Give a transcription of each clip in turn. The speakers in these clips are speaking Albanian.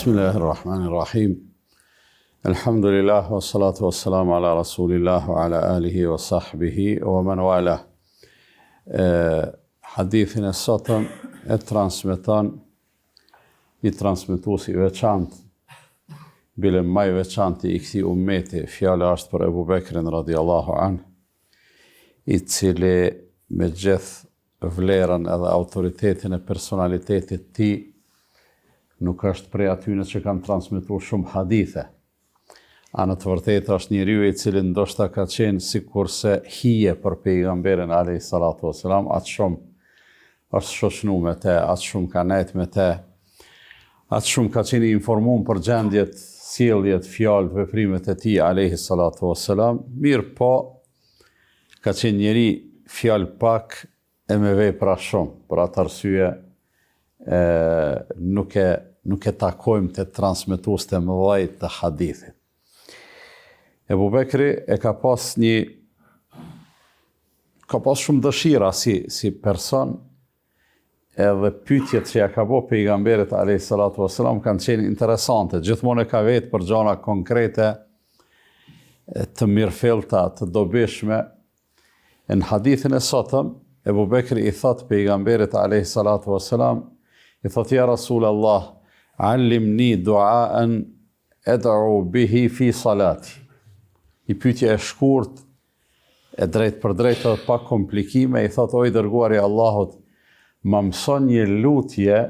Bismillahirrahmanirrahim. Alhamdulillah, wa salatu wa salamu ala rasulillah, wa ala alihi wa sahbihi, wa man wala. Hadithin e sotëm e transmeton një transmetues i veçantë, bile më i veçantë i këtij ummeti. Fjala është për Ebu Bekrin radhiyallahu anhu, i cili me gjithë vlerën edhe autoritetin e personalitetit të tij nuk është prej atyre që kanë transmetuar shumë hadithe. A në të vërtetë është njeriu i cili ndoshta ka qenë sikurse hije për pejgamberin alayhi salatu wasalam, atë shumë është shoqënuar me te, atë shumë ka nejt me te, atë shumë ka qenë i informuar për gjendjet, sjelljet, fjalët, veprimet e tij alayhi salatu wasalam. Mirë po, ka qenë njeri fjalë pak e me vepra shumë. Për atë arsye nuk e takojmë të transmetues të mëdhej të hadithit. Ebu Bekri ka pas shumë dëshira si person, edhe pyetjet që ja ka bëu pejgamberit alayhi salatu wasalam kanë qenë interesante. Gjithmonë ka vetë për gjëra konkrete, të mirëfillta, të dobishme. Në hadithin e sotëm, Ebu Bekri i thot pejgamberit alayhi salatu wasalam, i thot ja Rasulallah, allimni duaan ed'u bihi fi salati. I pyetje e shkurt, e drejt për drejt edhe pa komplikime, i thot o i dërguari i Allahut, më mëson një lutje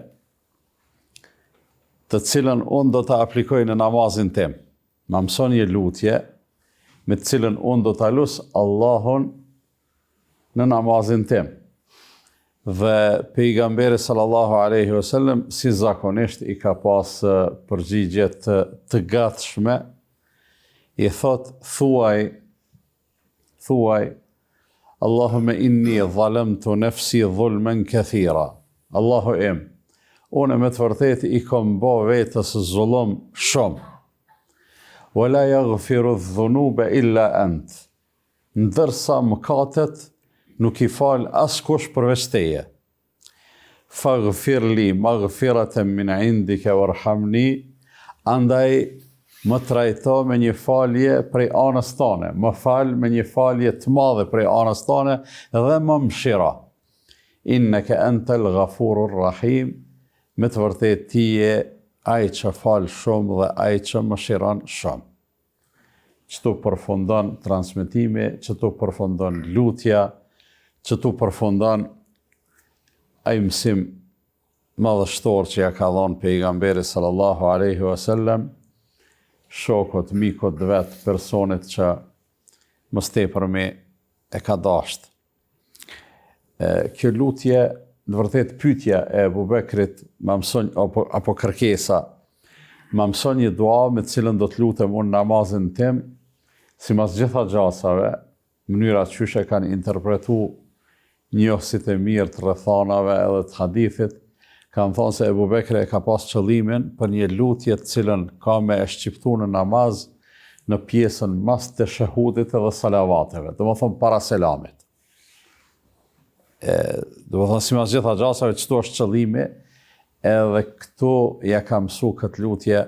të cilën unë do të aplikoj në namazin tim. Më mëson një lutje me të cilën unë do të lut Allahun në namazin tim. Dhe pejgamberi sallallahu alaihi wasallam si zakonisht i ka pas përgjigje të gatshme, i thot thuaj Allahumma inni zalamtu nafsi zulman kathira. Allahu im, unë me të vërtetë i kam bë vetës zullum shumë. Wala yaghfiru dhunuba illa ant. Ndërsa mëkatet nuk i fal askush përveç teje. Faghfir li maghfiratan min indika warhamni, andaj më trajto me një falje prej anës tane, më fal me një falje të madhe prej anës tane dhe më mëshira. Innaka antal ghafurur rahim, me të vërtetë ti je ai që fal shumë dhe ai që mëshiron shumë. Çtu përfundon transmetimi, çtu përfundon lutja, që tu përfundon ai mësim madhështor që ja ka dhënë pejgamberi sallallahu alaihi wasallam, shokët, mikët vet, personet që më tepërmi e ka dashur. Kjo lutje, në vërtet pyetja e Ebu Bekrit, më mëson apo kërkesa, më mëson një dua me të cilën do të lutem unë namazin tim, sipas gjitha gjasave, mënyra qyshe kanë interpretuar njohësit e mirë të rrethanave edhe të hadithit, kanë thonë se Ebu Bekri ka pas qëllimin për një lutje të cilën ka me e shqiptu në namaz në pjesën mas të shahudit edhe salavateve, do më thonë para selamit. Do më thonë si mas gjitha gjasave qëto është qëllimi, edhe këtu ja ka mësu këtë lutje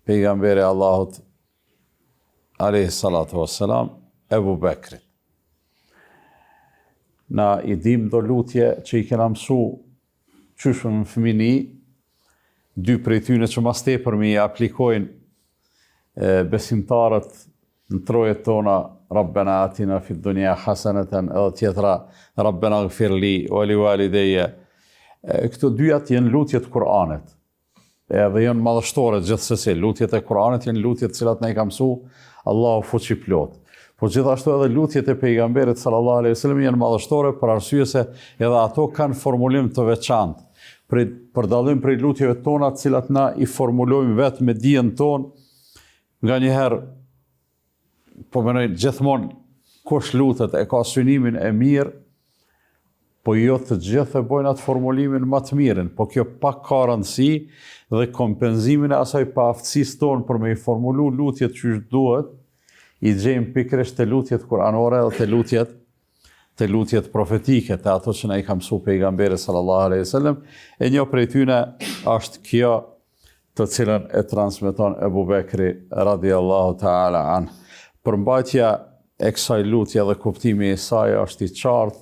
pejgamberi Allahut alayhi salatu wassalam Ebu Bekrit. Na i dim do lutje që i kena mësu qyshën në fëmini, dy prej tyne që mas tepër mi aplikojnë besimtarët në trojet tona, Rabbena atina fid dunya hasanatan, edhe tjetra, Rabbena gfir li, wali walideje. Këto dyjat jenë lutjet Kur'anit, edhe jenë madhështore gjithsesi. Lutjet e Kur'anit jenë lutjet cilat ne i ka mësu Allahu fuqi plot. Po gjithashtu edhe lutjet e pejgamberit sallallahu alaihi wasallam janë madhështore për arsye se edhe ato kanë formulim të veçantë. Për dallim prej lutjeve tona, të cilat na i formulojmë vetë me dijen tonë, nganjëherë po mendoj gjithmonë kush lutet e ka synimin e mirë, po jo të gjithë e bojnë atë formulimin më të mirën, po kjo pak ka rëndësi dhe kompenzimin e asaj paaftësisë tonë për me i formulu lutjet që duhet, i gjejmë pikërisht të lutjet kuranore dhe të lutjet profetike, të ato që na i ka mësu pejgamberi sallallahu alaihi wasallam. E një prej tyne është kjo të cilën e transmeton Ebu Bekri radiallahu ta'ala an. Përmbajtja e kësaj lutje dhe kuptimi i saj është i qartë,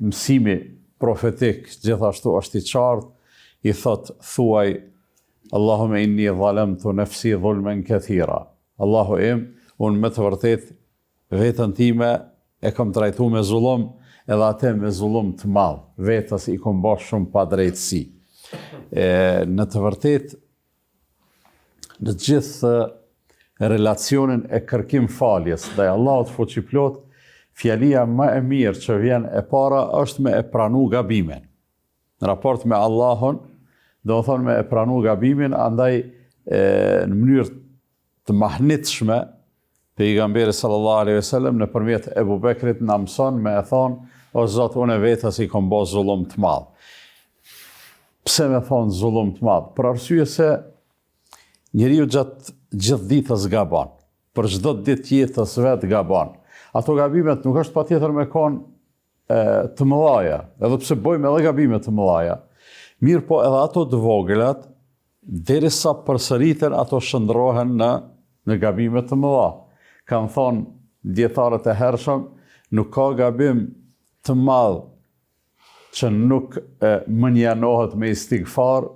mësimi profetik gjithashtu është i qartë, i thot thuaj Allahume inni zalamtu nafsi dhulmen kathira. Allahu im, unë me të vërtet vetën time e kam trajtu me zullum, edhe atë me zullum të madh, vetës i kom bërë shumë pa drejtësi. Në të vërtet, në gjithë relacionin e kërkim faljes dhe Allahut fuqiplot, fjalia më e mirë që vjen e para është me e pranu gabimin. Në raport me Allahun, do të thonë me e pranu gabimin, andaj në mënyrë të mahnitshme, pejgamberi sallallahu alaihi wasallam nëpërmjet Ebu Bekrit na mëson me e thonë, o Zot, unë vetës i kom bërë zullum të madh. Pse me thonë zullum të madh? Për arsye se njeriu gjatë gjithë ditës gabon, për çdo ditë jetës vet gabon. Ato gabimet nuk është patjetër me konë të mëdhaja, edhe pse bëjmë edhe gabime të mëdhaja. Mirë po edhe ato të voglat, derisa përsëriten ato shndrohen në gabime të mëdha. Kanë thonë dietarët e hershëm, nuk ka gabim të madh që nuk më njanohet me istighfar,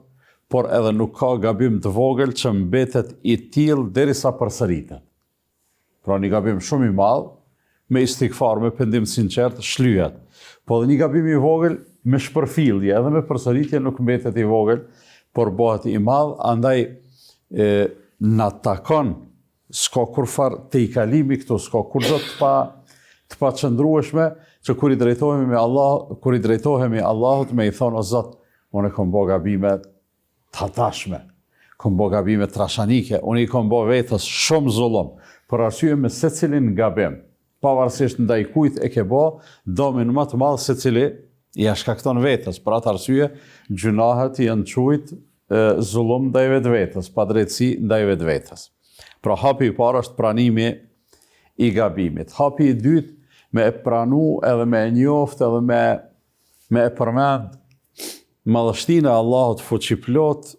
por edhe nuk ka gabim të vogël që mbetet i tillë derisa përsëritet. Pra një gabim shumë i madh, me istighfar, me pendim sinqert, shlyhet. Po dhe një gabim i vogël, me shpërfillje, edhe me përsëritje nuk mbetet i vogël, por bëhet i madh, andaj na takon, s'ka kurfar të i kalimi këtu, s'ka kur do të pa qëndrueshme, që kur i drejtohemi Allahut me i thonë, o Zot, unë e kom bo gabime të hatashme, kom bo gabime trashanike, unë i kom bo vetës shumë zullum, për arsye me secilin gabim, pavarësisht ndaj kujt e ke bo, domin më të madh secili ja shkakton vetës, për atë arsye gjunahet janë quajt zullum ndaj vetvetes, padrejtësi ndaj vetvetes. Pra hapi i parë është pranimi i gabimit. Hapi i dytë me e pranu edhe me e njoft edhe me e përmend madhështinë e Allahut fuqiplot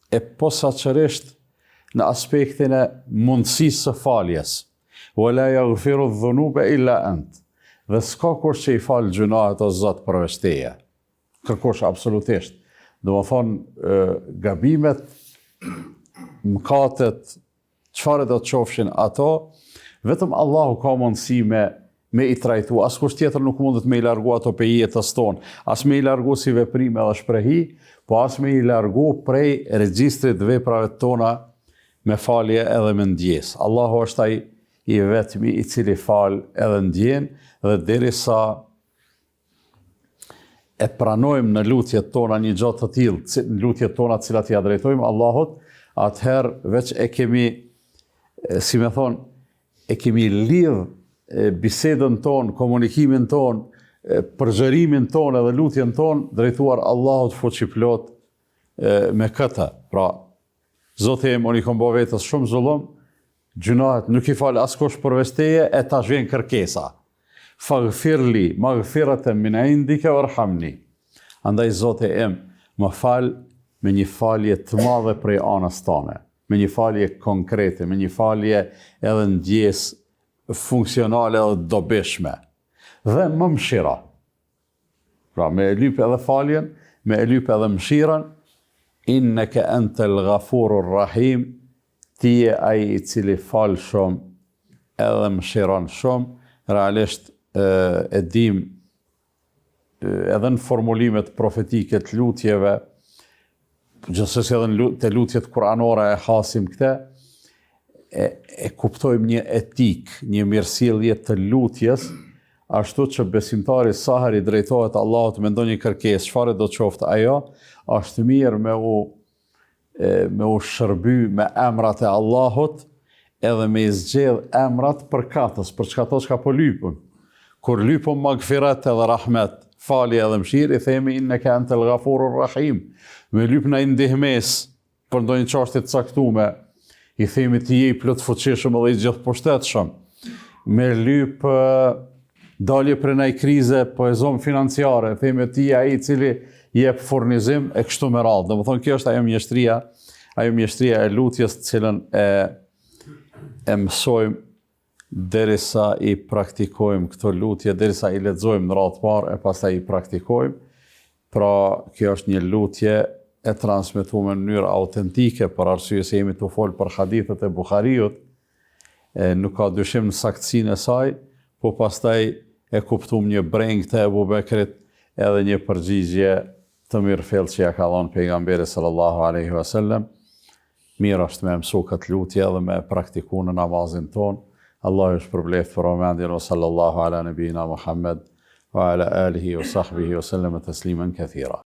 e posaçërisht në aspektin e mundësisë së faljes. Wala yaghfiru dhunuba illa ant. Dhe s'ka kush që i falë gjunahet o Zot përveç teje. Kërkosh absolutisht. Do më thonë, gabimet, mëkatet, çfarë do të qofshin ato, vetëm Allahu ka mundësi me i trajtu. As kush tjetër nuk mundet me i largu ato pe jetës tonë. As me i largu si veprime dhe shprehi, po as me i largu prej regjistrit veprave tona me falje edhe me ndjes. Allahu është ai i vetmi i cili fal edhe ndjen, dhe derisa e pranojmë në lutjet tona një gjatë të tillë, në lutjet tona të cilat ja drejtojmë Allahut, atëherë veç e kemi, si me thonë, e kemi lidh bisedën tonë, komunikimin tonë, përzërimin tonë edhe lutjen tonë drejtuar Allahut fuqiplot me këtë. Pra, Zoti im, unë i kom bo vetës shumë zullum, gjunahet nuk i falë askush përveç teje, e tash vjen kërkesa. Faghfirli, maghfiratan min indika warhamni. Andaj Zoti im, më fal me një falje të madhe prej anës tane, me një falje konkrete, me një falje edhe ndjes funksionale edhe dobishme. Dhe më mëshira. Pra, me e lyp edhe faljen, me e lyp edhe mëshiran, inneke antal ghafurur rahim, ti je ai i cili fal shumë, edhe mëshiron shumë, realisht e dim edhe në formulimet profetike të lutjeve, gjithsesi edhe të lutjet kuranore e hasim këte, e kuptojmë një etik, një mirësjellje të lutjes, ashtu që besimtari sa herë i drejtohet Allahut me ndonjë kërkesë, çfarë do të qoftë ajo, është mirë me u shërby me emrat e Allahut, edhe me i zgjedh emrat për katës, për çka çka po lypën. Kur lypëm magfirat edhe rahmet, falje edhe mëshirë, i themi inneke antal ghafurur rahim. Me lyp në ndihmes për ndonjë çështje të caktuar, i themi ti je i plot fuqishëm edhe i gjithë pushtetshëm. Me lyp dalje prej ndaj krize, po e zon financiare, themi ti je ai i cili jep furnizim e kështu me radhë. Domethënë kjo është ajo mjeshtria e lutjes të cilën e mësojmë derisa i praktikojmë këto lutje, derisa i lexojmë në radhë parë e pastaj i praktikojmë. Pra, kjo është një lutje e transmetuar në mënyrë autentike, për arsye se jemi të folë për hadithet e Buhariut, nuk ka dyshim në saktësinë e saj, po pastaj e kuptuam një breng të Ebu Bekrit edhe një përgjigje të mirëfillt që ja ka dhënë pejgamberi sallallahu alaihi wasallam. Mirë është me mësu këtë lutje edhe me praktiku në namazin ton. Allah është përbleft për omendin o sallallahu ala nëbina Muhammed wa ala alihi wa sahbihi wa sallam tasliman kathira.